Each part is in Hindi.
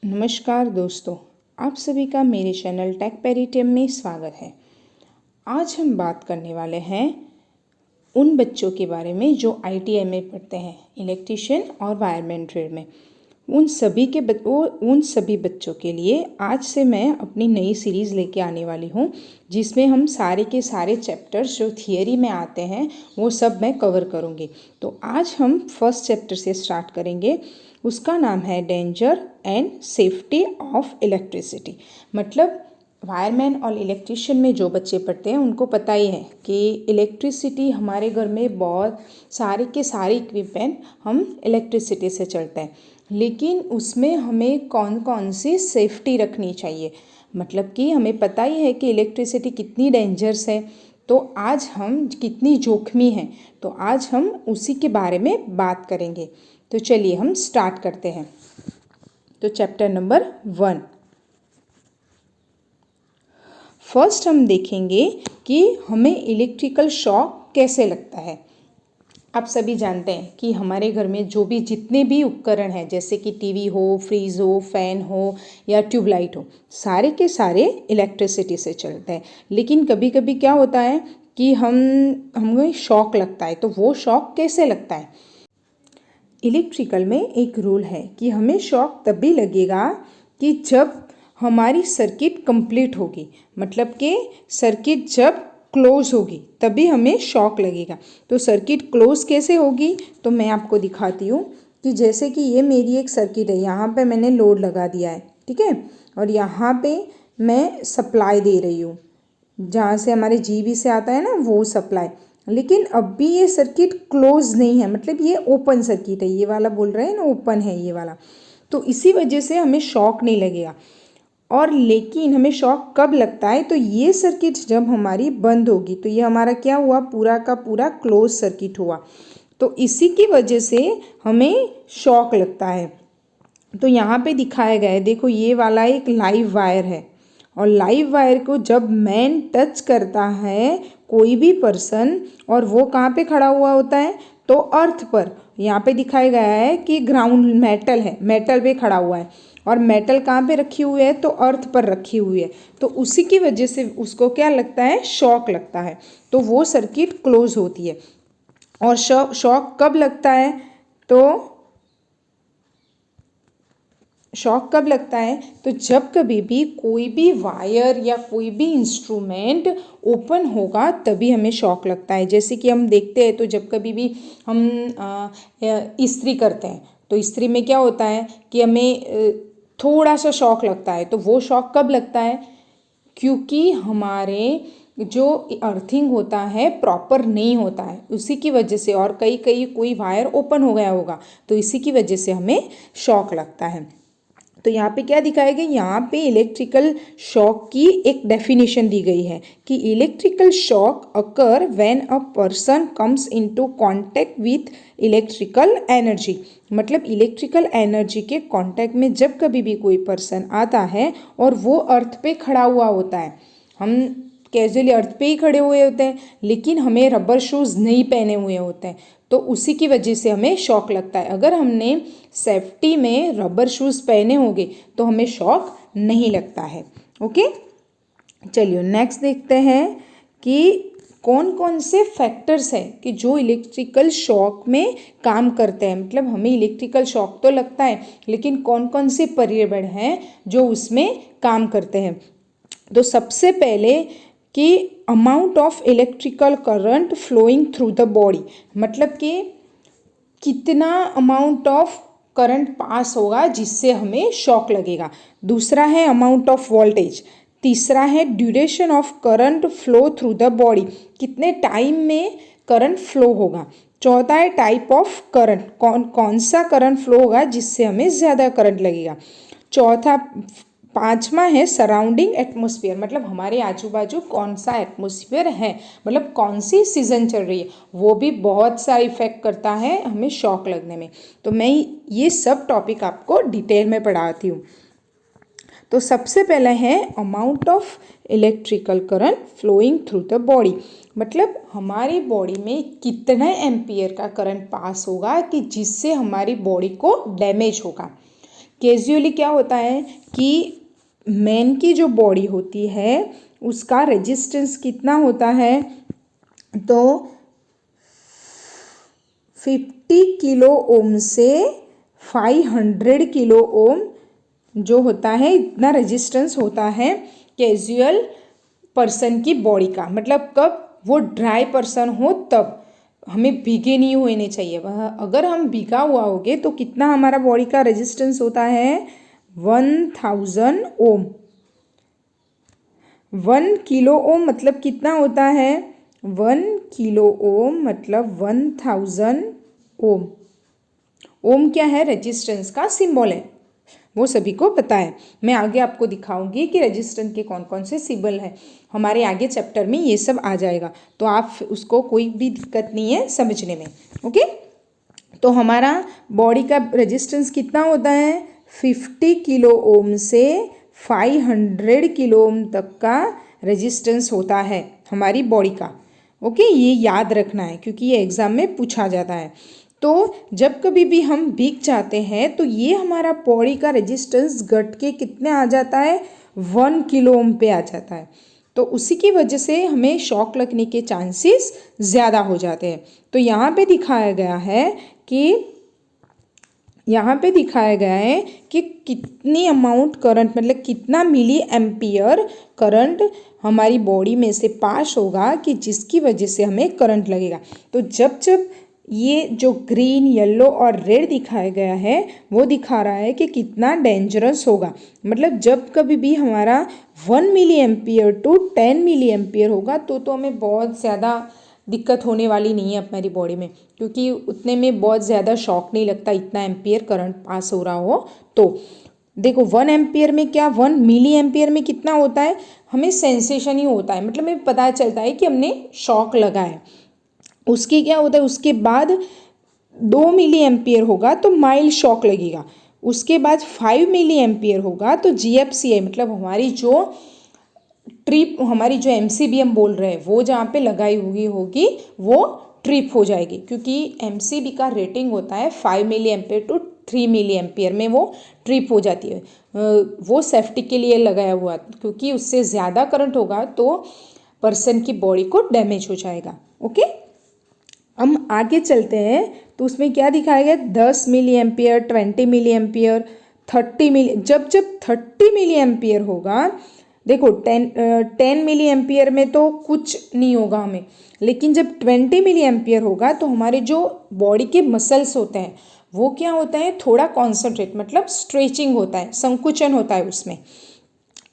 नमस्कार दोस्तों, आप सभी का मेरे चैनल टेक पेरिटियम में स्वागत है। आज हम बात करने वाले हैं उन बच्चों के बारे में जो ITI में पढ़ते हैं, इलेक्ट्रीशियन और वायरमैन ट्रेड में। उन सभी बच्चों के लिए आज से मैं अपनी नई सीरीज़ लेके आने वाली हूँ, जिसमें हम सारे के सारे चैप्टर्स जो थियरी में आते हैं वो सब मैं कवर करूँगी। तो आज हम फर्स्ट चैप्टर से स्टार्ट करेंगे। उसका नाम है danger and safety of electricity. मतलब वायरमैन और इलेक्ट्रिशियन में जो बच्चे पढ़ते हैं उनको पता ही है कि इलेक्ट्रिसिटी हमारे घर में बहुत सारे के सारे इक्विपमेंट हम इलेक्ट्रिसिटी से चलते हैं, लेकिन उसमें हमें कौन कौन सी सेफ्टी रखनी चाहिए। मतलब कि हमें पता ही है कि इलेक्ट्रिसिटी कितनी डेंजरस है, तो आज हम कितनी जोखमी है, तो आज हम उसी के बारे में बात करेंगे। तो चलिए हम स्टार्ट करते हैं। तो चैप्टर नंबर 1 फर्स्ट हम देखेंगे कि हमें इलेक्ट्रिकल शॉक कैसे लगता है। आप सभी जानते हैं कि हमारे घर में जो भी जितने भी उपकरण हैं, जैसे कि टीवी हो, फ्रीज हो, फैन हो या ट्यूबलाइट हो, सारे के सारे इलेक्ट्रिसिटी से चलते हैं। लेकिन कभी कभी क्या होता है कि हमें शॉक लगता है। तो वो शॉक कैसे लगता है? इलेक्ट्रिकल में एक रूल है कि हमें शॉक तभी लगेगा कि जब हमारी सर्किट कंप्लीट होगी, मतलब कि सर्किट जब क्लोज होगी तभी हमें शॉक लगेगा। तो सर्किट क्लोज कैसे होगी, तो मैं आपको दिखाती हूँ कि जैसे कि ये मेरी एक सर्किट है, यहाँ पे मैंने लोड लगा दिया है, ठीक है, और यहाँ पे मैं सप्लाई दे रही हूँ, जहाँ से हमारे जीबी से आता है ना वो सप्लाई। लेकिन अब भी ये सर्किट क्लोज नहीं है, मतलब ये ओपन सर्किट है, ये वाला बोल रहे हैं ना ओपन है ये वाला। तो इसी वजह से हमें शॉक नहीं लगेगा। और लेकिन हमें शॉक कब लगता है, तो ये सर्किट जब हमारी बंद होगी, तो ये हमारा क्या हुआ, पूरा का पूरा क्लोज सर्किट हुआ। तो इसी की वजह से हमें शॉक लगता है। तो यहाँ पे दिखाया गया है, देखो ये वाला एक लाइव वायर है, और लाइव वायर को जब मैन टच करता है कोई भी पर्सन, और वो कहाँ पे खड़ा हुआ होता है, तो अर्थ पर। यहाँ पे दिखाया गया है कि ग्राउंड मेटल है, मेटल पे खड़ा हुआ है, और मेटल कहाँ पे रखी हुई है, तो अर्थ पर रखी हुई है। तो उसी की वजह से उसको क्या लगता है, शॉक लगता है। तो वो सर्किट क्लोज होती है। और शॉक कब लगता है, तो शॉक कब लगता है, तो जब कभी भी कोई भी वायर या कोई भी इंस्ट्रूमेंट ओपन होगा तभी हमें शॉक लगता है। जैसे कि हम देखते हैं, तो जब कभी भी हम इस्त्री करते हैं, तो इस्त्री में क्या होता है कि हमें थोड़ा सा शॉक लगता है। तो वो शॉक कब लगता है, क्योंकि हमारे जो अर्थिंग होता है प्रॉपर नहीं होता है, उसी की वजह से, और कोई वायर ओपन हो गया होगा, तो इसी की वजह से हमें शॉक लगता है। तो यहाँ पे क्या दिखाया गया, यहाँ पे इलेक्ट्रिकल शॉक की एक डेफिनेशन दी गई है कि electrical shock occur when a person comes into contact with electrical energy. मतलब इलेक्ट्रिकल एनर्जी के कांटेक्ट में जब कभी भी कोई पर्सन आता है और वो अर्थ पे खड़ा हुआ होता है, हम कैजुअली अर्थ पे ही खड़े हुए होते हैं, लेकिन हमें रबर शूज़ नहीं पहने हुए होते हैं, तो उसी की वजह से हमें शॉक लगता है। अगर हमने सेफ्टी में रबर शूज़ पहने होंगे तो हमें शॉक नहीं लगता है। ओके, चलिए नेक्स्ट देखते हैं कि कौन कौन से फैक्टर्स हैं कि जो इलेक्ट्रिकल शॉक में काम करते हैं। मतलब हमें इलेक्ट्रिकल शॉक तो लगता है, लेकिन कौन कौन से परिबल हैं जो उसमें काम करते हैं। तो सबसे पहले कि amount of electrical current flowing through the body, मतलब कि कितना अमाउंट ऑफ करंट पास होगा जिससे हमें शॉक लगेगा। दूसरा है अमाउंट ऑफ वोल्टेज। तीसरा है duration of current flow through the body, कितने टाइम में करंट फ्लो होगा। चौथा है टाइप ऑफ करंट, कौन सा करंट फ्लो होगा जिससे हमें ज़्यादा करंट लगेगा। पांचवा है सराउंडिंग एटमॉस्फेयर, मतलब हमारे आजू बाजू कौन सा एटमॉस्फेयर है, मतलब कौन सी सीज़न चल रही है, वो भी बहुत सा इफेक्ट करता है हमें शॉक लगने में। तो मैं ये सब टॉपिक आपको डिटेल में पढ़ाती हूँ। तो सबसे पहला है amount of electrical current flowing through the body, मतलब हमारी बॉडी में कितना एम्पियर का करंट पास होगा कि जिससे हमारी बॉडी को डैमेज होगा। कैजुअली क्या होता है कि मैन की जो बॉडी होती है उसका रेजिस्टेंस कितना होता है, तो 50 किलो ओम से 500 किलो ओम जो होता है, इतना रेजिस्टेंस होता है कैजुअल पर्सन की बॉडी का। मतलब कब, वो ड्राई पर्सन हो तब, हमें भीगे नहीं होने चाहिए। वह अगर हम भीगा हुआ होगे तो कितना हमारा बॉडी का रेजिस्टेंस होता है, 1000 ओम। 1 किलो ओम मतलब कितना होता है, 1 किलो ओम मतलब 1000 ओम। ओम क्या है, रेजिस्टेंस का सिंबल है, वो सभी को पता है। मैं आगे आपको दिखाऊंगी कि रेजिस्टेंस के कौन कौन से सिंबल हैं, हमारे आगे चैप्टर में ये सब आ जाएगा, तो आप उसको कोई भी दिक्कत नहीं है समझने में। ओके, तो हमारा बॉडी का रेजिस्टेंस कितना होता है, 50 किलो ओम से 500 किलो ओम तक का रेजिस्टेंस होता है हमारी बॉडी का। ओके, ये याद रखना है क्योंकि ये एग्ज़ाम में पूछा जाता है। तो जब कभी भी हम भीग जाते हैं तो ये हमारा बॉडी का रेजिस्टेंस घट के कितने आ जाता है, 1 किलो ओम पे आ जाता है। तो उसी की वजह से हमें शॉक लगने के चांसेस ज़्यादा हो जाते हैं। तो यहाँ पे दिखाया गया है कि कितनी अमाउंट करंट, मतलब कितना मिली एम्पियर करंट हमारी बॉडी में से पास होगा कि जिसकी वजह से हमें करंट लगेगा। तो जब जब ये जो ग्रीन, येलो और रेड दिखाया गया है वो दिखा रहा है कि कितना डेंजरस होगा। मतलब जब कभी भी हमारा 1 milli ampere to 10 milli ampere होगा तो हमें बहुत ज़्यादा दिक्कत होने वाली नहीं है हमारी बॉडी में, क्योंकि उतने में बहुत ज़्यादा शॉक नहीं लगता इतना एम्पियर करंट पास हो रहा हो। तो देखो 1 एम्पियर में क्या, 1 मिली एम्पियर में कितना होता है, हमें सेंसेशन ही होता है, मतलब हमें पता चलता है कि हमने शॉक लगा है। उसके क्या होता है, उसके बाद 2 मिली एम्पियर होगा तो माइल्ड शॉक लगेगा। उसके बाद 5 मिली एम्पियर होगा तो GFCI, मतलब हमारी जो MCB हम बोल रहे हैं वो जहाँ पे लगाई हुई होगी वो ट्रिप हो जाएगी, क्योंकि MCB का रेटिंग होता है 5 milli ampere to 3 milli ampere में वो ट्रिप हो जाती है। वो सेफ्टी के लिए लगाया हुआ, क्योंकि उससे ज़्यादा करंट होगा तो पर्सन की बॉडी को डैमेज हो जाएगा। ओके, हम आगे चलते हैं तो उसमें क्या दिखाया गया, 10 मिली एम्पियर, 20 मिली एम्पियर, 30 मिली। जब 30 मिली एम्पियर होगा, देखो 10 मिली एम्पियर में तो कुछ नहीं होगा हमें, लेकिन जब 20 मिली एम्पियर होगा तो हमारे जो बॉडी के मसल्स होते हैं वो क्या होता है, थोड़ा कॉन्सेंट्रेट, मतलब स्ट्रेचिंग होता है, संकुचन होता है उसमें।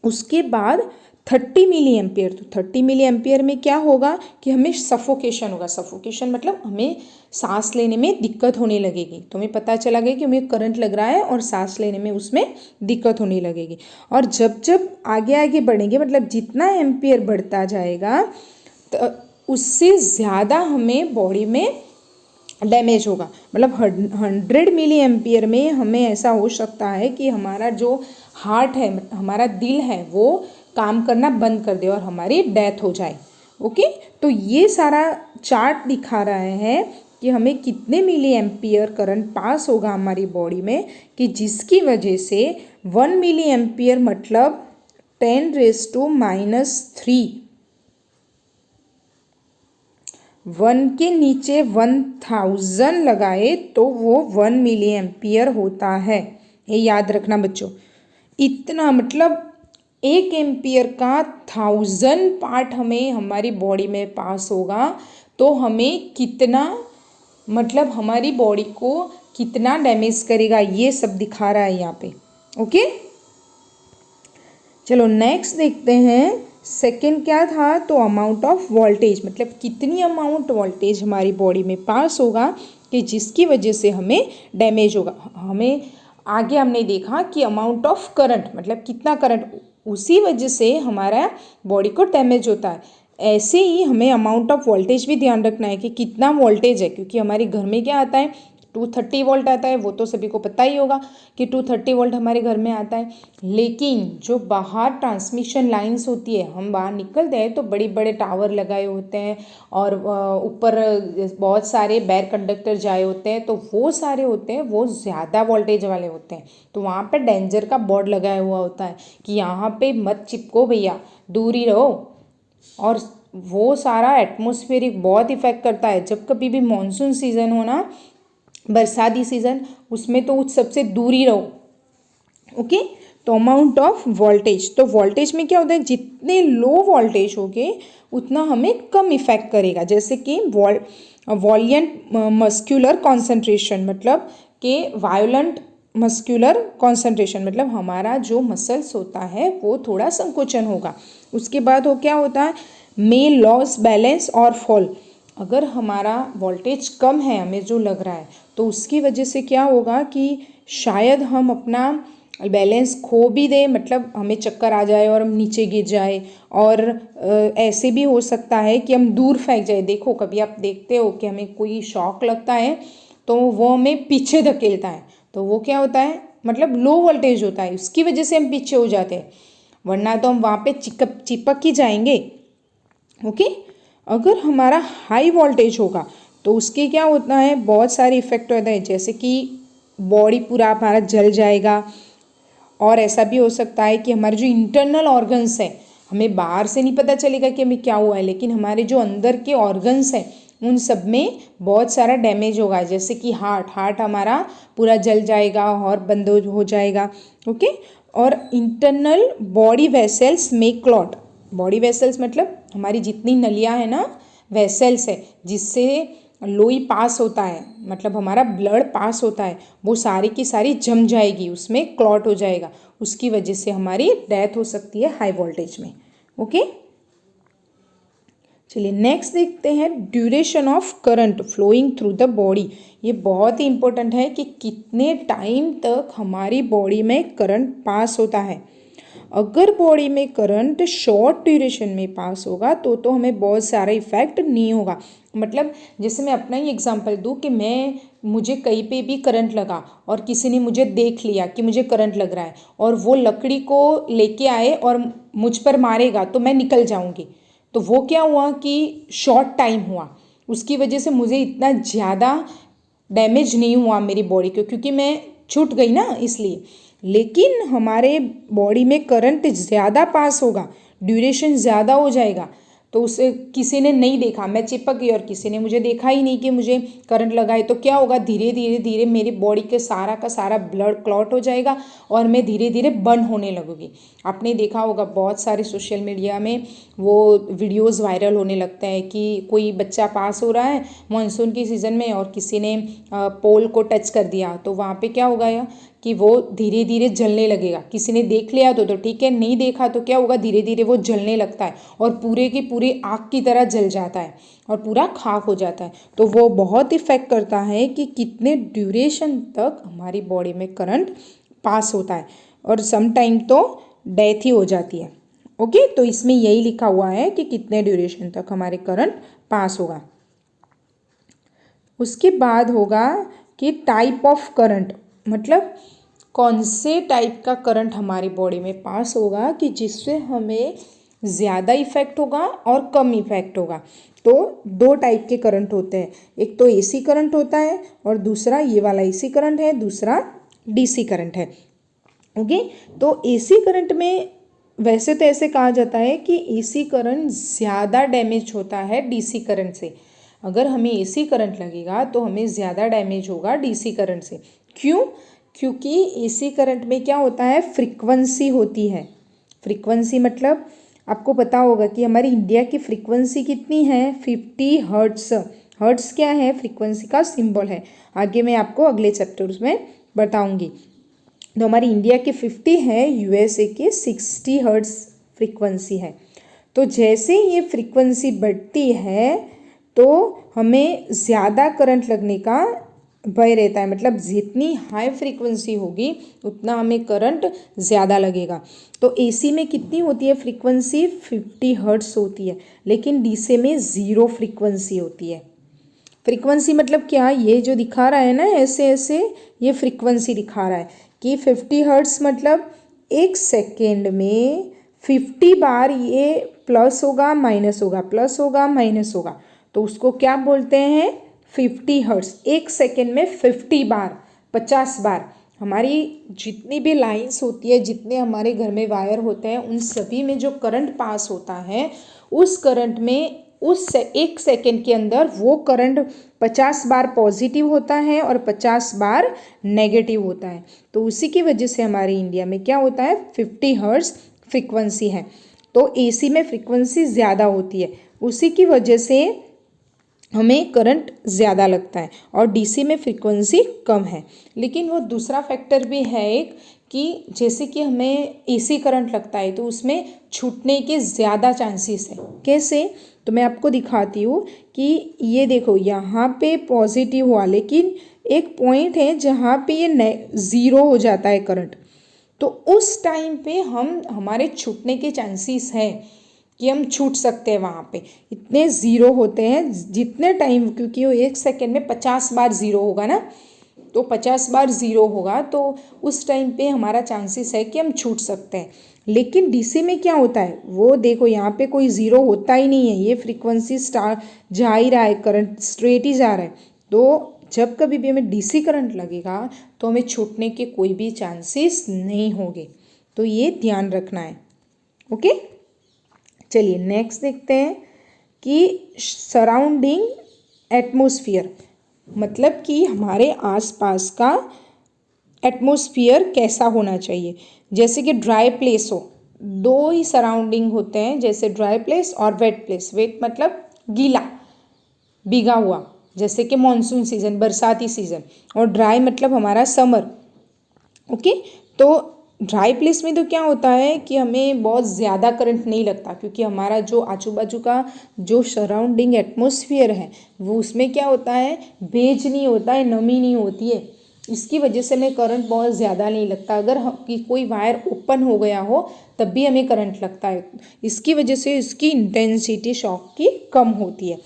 उसके बाद 30 मिली एम्पियर, तो 30 मिली एम्पियर में क्या होगा कि हमें सफोकेशन होगा। सफोकेशन मतलब हमें सांस लेने में दिक्कत होने लगेगी। तो हमें पता चला गया कि हमें करंट लग रहा है और सांस लेने में उसमें दिक्कत होने लगेगी। और जब जब आगे आगे बढ़ेंगे, मतलब जितना एम्पियर बढ़ता जाएगा तो उससे ज़्यादा हमें बॉडी में डैमेज होगा। मतलब 100 मिली एम्पियर में हमें ऐसा हो सकता है कि हमारा जो हार्ट है, हमारा दिल है, वो काम करना बंद कर दे और हमारी डेथ हो जाए। ओके, तो ये सारा चार्ट दिखा रहा है कि हमें कितने मिली एम्पियर करंट पास होगा हमारी बॉडी में, कि जिसकी वजह से 1 मिली एम्पियर मतलब 10⁻³ 1 के नीचे 1000 लगाए तो वो 1 मिली एम्पियर होता है। ये याद रखना बच्चों, इतना मतलब 1 एम्पियर का 1000 पार्ट हमें हमारी बॉडी में पास होगा तो हमें कितना, मतलब हमारी बॉडी को कितना डैमेज करेगा, ये सब दिखा रहा है यहाँ पे। ओके, चलो नेक्स्ट देखते हैं। सेकंड क्या था, तो अमाउंट ऑफ वोल्टेज, मतलब कितनी अमाउंट वोल्टेज हमारी बॉडी में पास होगा कि जिसकी वजह से हमें डैमेज होगा। हमें आगे हमने देखा कि अमाउंट ऑफ करंट, मतलब कितना करंट, उसी वजह से हमारा बॉडी को डैमेज होता है। ऐसे ही हमें अमाउंट ऑफ वोल्टेज भी ध्यान रखना है कि कितना वोल्टेज है, क्योंकि हमारे घर में क्या आता है, 230 वोल्ट आता है, वो तो सभी को पता ही होगा कि 230 वोल्ट हमारे घर में आता है। लेकिन जो बाहर ट्रांसमिशन लाइंस होती है, हम बाहर निकलते हैं तो बड़े बड़े टावर लगाए होते हैं और ऊपर बहुत सारे बेयर कंडक्टर जाए होते हैं, तो वो सारे होते हैं वो ज़्यादा वोल्टेज वाले होते हैं। तो वहाँ पर डेंजर का बोर्ड लगाया हुआ होता है कि यहाँ पे मत चिपको भैया, दूर ही रहो। और वो सारा एटमॉस्फेरिक बहुत इफेक्ट करता है। जब कभी भी मानसून सीज़न हो ना, बरसाती सीज़न, उसमें तो उस सबसे दूर ही रहो। ओके, तो अमाउंट ऑफ वोल्टेज, तो वोल्टेज में क्या होता है, जितने लो वोल्टेज होगे उतना हमें कम इफेक्ट करेगा। जैसे कि वॉलिएंट मस्क्यूलर कॉन्सेंट्रेशन, मतलब कि वायोलेंट मस्क्यूलर कॉन्सेंट्रेशन, मतलब हमारा जो मसल्स होता है वो थोड़ा संकोचन होगा। उसके बाद हो क्या होता है, मे लॉस बैलेंस और फॉल। अगर हमारा वोल्टेज कम है, हमें जो लग रहा है, तो उसकी वजह से क्या होगा कि शायद हम अपना बैलेंस खो भी दें, मतलब हमें चक्कर आ जाए और हम नीचे गिर जाए। और ऐसे भी हो सकता है कि हम दूर फेंक जाए। देखो, कभी आप देखते हो कि हमें कोई शॉक लगता है तो वो हमें पीछे धकेलता है, तो वो क्या होता है, मतलब लो वोल्टेज होता है, उसकी वजह से हम पीछे हो जाते हैं, वरना तो हम वहाँ पे चिपक ही जाएंगे। ओके, अगर हमारा हाई वोल्टेज होगा तो उसके क्या होता है, बहुत सारे इफेक्ट होते हैं, जैसे कि बॉडी पूरा हमारा जल जाएगा। और ऐसा भी हो सकता है कि हमारे जो इंटरनल ऑर्गन्स हैं, हमें बाहर से नहीं पता चलेगा कि हमें क्या हुआ है, लेकिन हमारे जो अंदर के ऑर्गन्स हैं उन सब में बहुत सारा डैमेज होगा। जैसे कि हार्ट हमारा पूरा जल जाएगा और बंद हो जाएगा। ओके, और इंटरनल बॉडी वेसल्स में क्लॉट। बॉडी वेसल्स मतलब हमारी जितनी नलियाँ हैं ना, वेसल्स है जिससे लोई पास होता है, मतलब हमारा ब्लड पास होता है, वो सारी की सारी जम जाएगी, उसमें क्लॉट हो जाएगा। उसकी वजह से हमारी डेथ हो सकती है हाई वोल्टेज में। ओके, चलिए नेक्स्ट देखते हैं, duration of current flowing through the body. ये बहुत ही इंपॉर्टेंट है कि कितने टाइम तक हमारी बॉडी में करंट पास होता है। अगर बॉडी में करंट शॉर्ट ड्यूरेशन में पास होगा तो हमें बहुत सारा इफेक्ट नहीं होगा। मतलब जैसे मैं अपना ही एग्जांपल दूँ कि मुझे कहीं पे भी करंट लगा और किसी ने मुझे देख लिया कि मुझे करंट लग रहा है और वो लकड़ी को लेके आए और मुझ पर मारेगा तो मैं निकल जाऊंगी, तो वो क्या हुआ कि शॉर्ट टाइम हुआ, उसकी वजह से मुझे इतना ज़्यादा डैमेज नहीं हुआ मेरी बॉडी को, क्योंकि मैं छूट गई ना इसलिए। लेकिन हमारे बॉडी में करंट ज़्यादा पास होगा, ड्यूरेशन ज़्यादा हो जाएगा, तो उसे किसी ने नहीं देखा, मैं चिपक गई और किसी ने मुझे देखा ही नहीं कि मुझे करंट लगा है, तो क्या होगा, धीरे धीरे धीरे मेरी बॉडी के सारा का सारा ब्लड क्लॉट हो जाएगा और मैं धीरे धीरे बर्न होने लगूँगी। आपने देखा होगा बहुत सारे सोशल मीडिया में वो वीडियोस वायरल होने लगता है कि कोई बच्चा पास हो रहा है मानसून की सीज़न में और किसी ने पोल को टच कर दिया, तो वहाँ पे क्या होगा कि वो धीरे धीरे जलने लगेगा। किसी ने देख लिया तो ठीक है, नहीं देखा तो क्या होगा, धीरे धीरे वो जलने लगता है और पूरे की पूरी आग की तरह जल जाता है और पूरा खाक हो जाता है। तो वो बहुत इफेक्ट करता है कि कितने ड्यूरेशन तक हमारी बॉडी में करंट पास होता है, और सम टाइम तो डेथ ही हो जाती है। ओके, तो इसमें यही लिखा हुआ है कि कितने ड्यूरेशन तक हमारे करंट पास होगा। उसके बाद होगा कि टाइप ऑफ करंट, मतलब कौन से टाइप का करंट हमारी बॉडी में पास होगा कि जिससे हमें ज़्यादा इफेक्ट होगा और कम इफेक्ट होगा। तो दो टाइप के करंट होते हैं, एक तो एसी करंट होता है और दूसरा ये वाला एसी करंट है, दूसरा डीसी करंट है। ओके, तो एसी करंट में वैसे तो ऐसे कहा जाता है कि एसी करंट ज़्यादा डैमेज होता है डीसी करंट से। अगर हमें एसी करंट लगेगा तो हमें ज़्यादा डैमेज होगा डीसी करंट से। क्यों? क्योंकि एसी करंट में क्या होता है, फ्रीक्वेंसी होती है। फ्रीक्वेंसी मतलब आपको पता होगा कि हमारी इंडिया की फ्रीक्वेंसी कितनी है, 50 हर्ट्स। हर्ट्स क्या है, फ्रीक्वेंसी का सिंबल है। आगे मैं आपको अगले चैप्टर्स में बताऊंगी। तो हमारी इंडिया की 50 है, यूएसए की 60 हर्ट्स फ्रीक्वेंसी है। तो जैसे ये फ्रीक्वेंसी बढ़ती है तो हमें ज़्यादा करंट लगने का भय रहता है, मतलब जितनी हाई फ्रीक्वेंसी होगी उतना हमें करंट ज़्यादा लगेगा। तो एसी में कितनी होती है फ्रीक्वेंसी, 50 हर्ट्स होती है, लेकिन डीसी में 0 फ्रीक्वेंसी होती है। फ्रीक्वेंसी मतलब क्या, ये जो दिखा रहा है ना ऐसे ऐसे, ये फ्रीक्वेंसी दिखा रहा है कि 50 हर्ट्स मतलब एक सेकेंड में 50 बार ये प्लस होगा माइनस होगा, प्लस होगा माइनस होगा, तो उसको क्या बोलते हैं 50 हर्ट्स। एक सेकेंड में 50 बार, 50 बार। हमारी जितनी भी लाइंस होती है, जितने हमारे घर में वायर होते हैं, उन सभी में जो करंट पास होता है, उस करंट में उस एक सेकेंड के अंदर वो करंट 50 बार पॉजिटिव होता है और 50 बार नेगेटिव होता है। तो उसी की वजह से हमारे इंडिया में क्या होता है 50 हर्ट्ज फ्रीक्वेंसी है। तो एसी में फ्रीक्वेंसी ज़्यादा होती है, उसी की वजह से हमें करंट ज़्यादा लगता है, और डीसी में फ्रीक्वेंसी कम है। लेकिन वो दूसरा फैक्टर भी है एक, कि जैसे कि हमें एसी करंट लगता है तो उसमें छूटने के ज़्यादा चांसेस है। कैसे, तो मैं आपको दिखाती हूँ कि ये देखो यहाँ पे पॉजिटिव हुआ, लेकिन एक पॉइंट है जहाँ पे ये ज़ीरो हो जाता है करंट, तो उस टाइम पे हमारे छूटने के चांसेस हैं कि हम छूट सकते हैं वहाँ पे। इतने ज़ीरो होते हैं जितने टाइम, क्योंकि वो एक सेकेंड में 50 बार ज़ीरो होगा ना, तो 50 बार ज़ीरो होगा, तो उस टाइम पे हमारा चांसेस है कि हम छूट सकते हैं। लेकिन डीसी में क्या होता है, वो देखो यहाँ पे कोई ज़ीरो होता ही नहीं है, ये फ्रीक्वेंसी स्टार जा ही रहा है, करंट स्ट्रेट ही जा रहा है। तो जब कभी भी हमें डीसी करंट लगेगा तो हमें छूटने के कोई भी चांसेस नहीं होंगे, तो ये ध्यान रखना है। ओके, चलिए नेक्स्ट देखते हैं कि सराउंडिंग एटमॉस्फेयर, मतलब कि हमारे आसपास का एटमॉस्फेयर कैसा होना चाहिए। जैसे कि ड्राई प्लेस हो, दो ही सराउंडिंग होते हैं, जैसे ड्राई प्लेस और वेट प्लेस। वेट मतलब गीला, भीगा हुआ, जैसे कि मॉनसून सीज़न, बरसाती सीज़न, और ड्राई मतलब हमारा समर। ओके, तो ड्राई प्लेस में तो क्या होता है कि हमें बहुत ज़्यादा करंट नहीं लगता, क्योंकि हमारा जो आजू बाजू का जो सराउंडिंग एटमॉस्फेयर है वो, उसमें क्या होता है भेज नहीं होता है, नमी नहीं होती है, इसकी वजह से हमें करंट बहुत ज़्यादा नहीं लगता। अगर कि कोई वायर ओपन हो गया हो तब भी हमें करंट लगता है, इसकी वजह से इसकी इंटेंसिटी शॉक की कम होती है।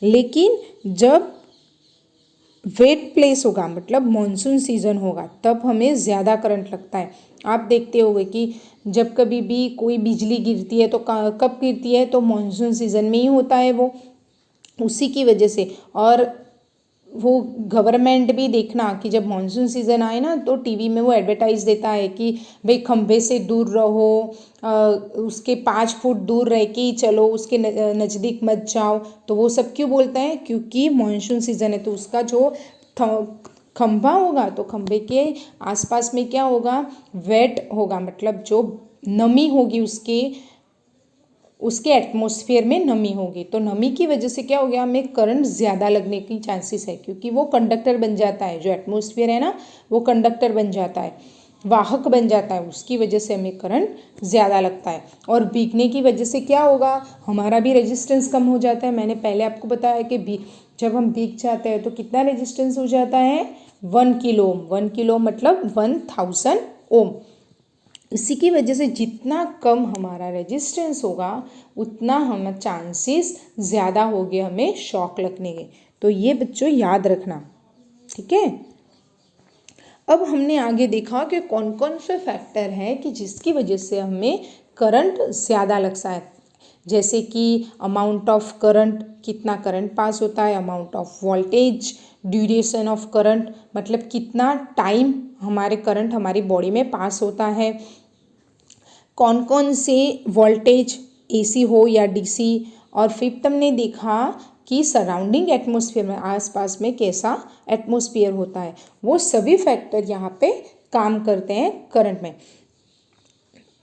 लेकिन जब वेट प्लेस होगा, मतलब मॉनसून सीज़न होगा, तब हमें ज़्यादा करंट लगता है। आप देखते होंगे कि जब कभी भी कोई बिजली गिरती है तो कब गिरती है, तो मॉनसून सीज़न में ही होता है वो, उसी की वजह से। और वो गवर्नमेंट भी देखना कि जब मानसून सीज़न आए ना, तो टीवी में वो एडवर्टाइज़ देता है कि भाई खंभे से दूर रहो, उसके 5 फुट दूर रह के ही चलो, उसके नज़दीक मत जाओ। तो वो सब क्यों बोलते हैं, क्योंकि मानसून सीज़न है, तो उसका जो खंभा होगा, तो खंभे के आसपास में क्या होगा वेट होगा, मतलब जो नमी होगी उसके एटमॉस्फेयर में नमी होगी। तो नमी की वजह से क्या हो गया, हमें करंट ज़्यादा लगने की चांसेस है, क्योंकि वो कंडक्टर बन जाता है, जो एटमॉस्फेयर है ना वो कंडक्टर बन जाता है, वाहक बन जाता है, उसकी वजह से हमें करंट ज़्यादा लगता है। और भीगने की वजह से क्या होगा, हमारा भी रेजिस्टेंस कम हो जाता है। मैंने पहले आपको बताया कि जब हम भीग जाते हैं तो कितना रेजिस्टेंस हो जाता है 1 किलो ओम। 1 किलो मतलब 1000 ओम। इसी की वजह से जितना कम हमारा रेजिस्टेंस होगा, उतना हम चांसेस ज़्यादा होंगे हमें शॉक लगने के। तो ये बच्चों याद रखना, ठीक है। अब हमने आगे देखा कि कौन कौन से फैक्टर हैं कि जिसकी वजह से हमें करंट ज़्यादा लगता है। जैसे कि अमाउंट ऑफ करंट, कितना करंट पास होता है, amount of voltage, duration of current मतलब कितना टाइम हमारे करंट हमारी बॉडी में पास होता है, कौन कौन से वोल्टेज एसी हो या डीसी, और फिफ्थ हमने देखा कि सराउंडिंग एटमॉस्फेयर में, आसपास में कैसा एटमॉस्फेयर होता है। वो सभी फैक्टर यहाँ पे काम करते हैं करंट में।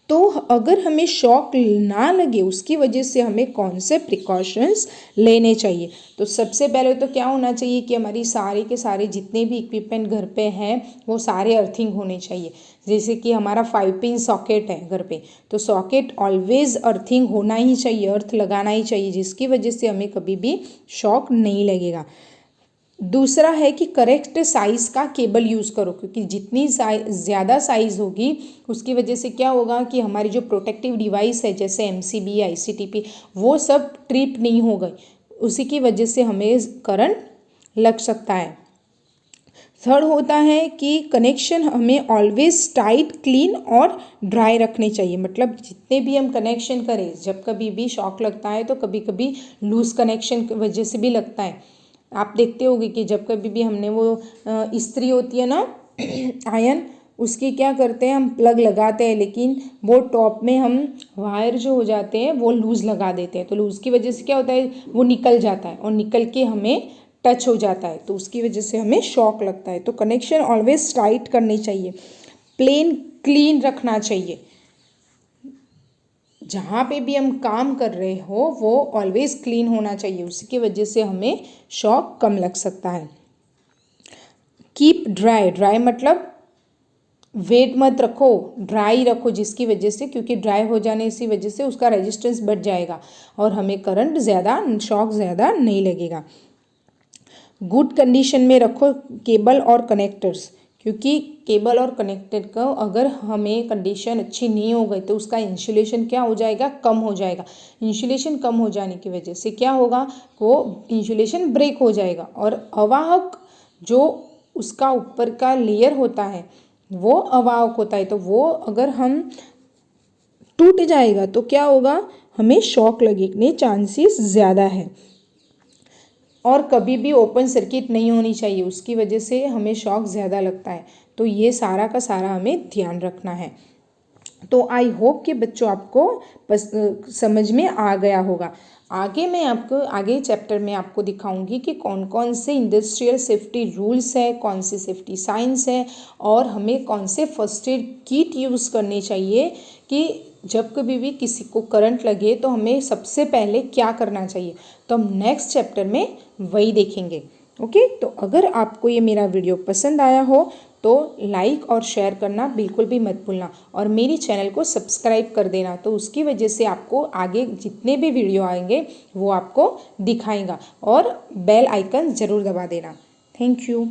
तो अगर हमें शॉक ना लगे, उसकी वजह से हमें कौन से प्रिकॉशंस लेने चाहिए। तो सबसे पहले तो क्या होना चाहिए कि हमारी सारे के सारे जितने भी इक्विपमेंट घर पे हैं वो सारे अर्थिंग होने चाहिए। जैसे कि हमारा 5 पिन सॉकेट है घर पे, तो सॉकेट ऑलवेज अर्थिंग होना ही चाहिए, अर्थ लगाना ही चाहिए, जिसकी वजह से हमें कभी भी शॉक नहीं लगेगा। दूसरा है कि करेक्ट साइज़ का केबल यूज़ करो, क्योंकि जितनी ज़्यादा साइज़ होगी उसकी वजह से क्या होगा कि हमारी जो प्रोटेक्टिव डिवाइस है, जैसे एमसीबी, आईसीटीपी, वो सब ट्रिप नहीं हो गई, उसी की वजह से हमें करंट लग सकता है। थर्ड होता है कि कनेक्शन हमें ऑलवेज टाइट, क्लीन और ड्राई रखने चाहिए। मतलब जितने भी हम कनेक्शन करें, जब कभी भी शॉक लगता है तो कभी कभी लूज कनेक्शन की वजह से भी लगता है। आप देखते होंगे कि जब कभी भी हमने वो इस्त्री होती है ना आयन, उसकी क्या करते हैं हम प्लग लगाते हैं, लेकिन वो टॉप में हम वायर जो हो जाते हैं वो लूज़ लगा देते हैं, तो लूज़ की वजह से क्या होता है वो निकल जाता है और निकल के हमें टच हो जाता है, तो उसकी वजह से हमें शॉक लगता है। तो कनेक्शन ऑलवेज टाइट करनी चाहिए, प्लेन क्लीन रखना चाहिए। जहाँ पे भी हम काम कर रहे हो वो ऑलवेज क्लीन होना चाहिए, उसकी वजह से हमें शॉक कम लग सकता है। कीप ड्राई, ड्राई मतलब वेट मत रखो, ड्राई रखो, जिसकी वजह से, क्योंकि ड्राई हो जाने की वजह से उसका रेजिस्टेंस बढ़ जाएगा और हमें करंट ज़्यादा, शॉक ज़्यादा नहीं लगेगा। गुड कंडीशन में रखो केबल और कनेक्टर्स, क्योंकि केबल और कनेक्टर का अगर हमें कंडीशन अच्छी नहीं हो गई तो उसका इंसुलेशन क्या हो जाएगा, कम हो जाएगा। इंसुलेशन कम हो जाने की वजह से क्या होगा, वो इंसुलेशन ब्रेक हो जाएगा और अवाहक जो उसका ऊपर का लेयर होता है वो अवाहक होता है, तो वो अगर हम टूट जाएगा तो क्या होगा, हमें शॉक लगने चांसेस ज़्यादा है। और कभी भी ओपन सर्किट नहीं होनी चाहिए, उसकी वजह से हमें शॉक ज़्यादा लगता है। तो ये सारा का सारा हमें ध्यान रखना है। तो आई होप कि बच्चों आपको समझ में आ गया होगा। आगे मैं आपको आगे चैप्टर में आपको दिखाऊंगी कि कौन कौन से इंडस्ट्रियल सेफ्टी रूल्स है, कौन से सेफ्टी साइंस है और हमें कौन से फर्स्ट एड किट यूज़ करने चाहिए कि जब कभी भी किसी को करंट लगे तो हमें सबसे पहले क्या करना चाहिए। तो हम नेक्स्ट चैप्टर में वही देखेंगे। ओके, तो अगर आपको ये मेरा वीडियो पसंद आया हो तो लाइक और शेयर करना बिल्कुल भी मत भूलना और मेरी चैनल को सब्सक्राइब कर देना, तो उसकी वजह से आपको आगे जितने भी वीडियो आएंगे वो आपको दिखाएगा और बेल आइकन ज़रूर दबा देना। Thank you.